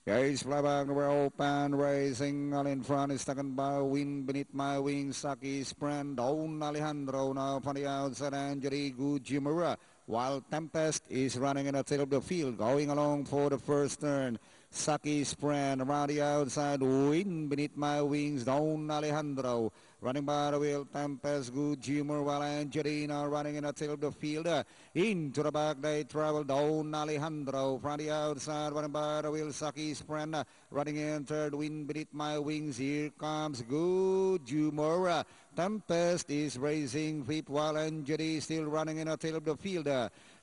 Guys, flyback number open, racing all in front is taken by Wind Beneath My Wings, Saki Sprint, Don Alejandro now from the outside, and Jerigo Jimura, while Tempest is running in the tail of the field, going along for the first turn. Saki Sprint around the outside, Wind Beneath My Wings, Don Alejandro, running by the wheel, Tempest, Good Jimura, while Angelina running in the tail of the field. Into the back they travel, Don Alejandro from the outside, running by the wheel, Saki Sprint, running in third, Wind Beneath My Wings. Here comes Good Jumora. Tempest is racing fifth, while Angeli still running in the tail of the field.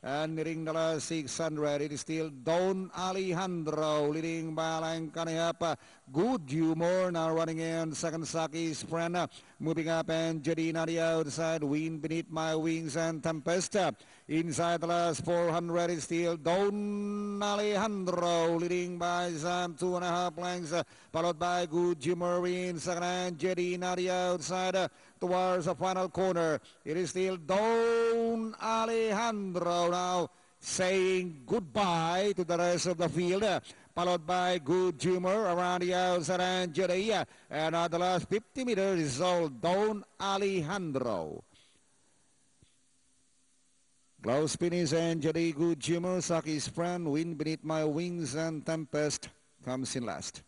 And leading the last 600, it is still Don Alejandro leading by Lankanihapa. Good Humor now running in second, Saki Sprint. Moving up, Angelina the outside, Wind Beneath My Wings, and Tempest. Inside the last 400 is still Don Alejandro leading by some 2.5 lengths, followed by Good Humor in second, Angelina the outside. Towards the final corner, it is still Don Alejandro now saying goodbye to the rest of the field, followed by Good Humor around the outside, and Judea. And at the last 50 meters is all Don Alejandro. Klaus Pinis and Judea, Good Humor, Saki Sprint, Wind Beneath My Wings, and Tempest comes in last.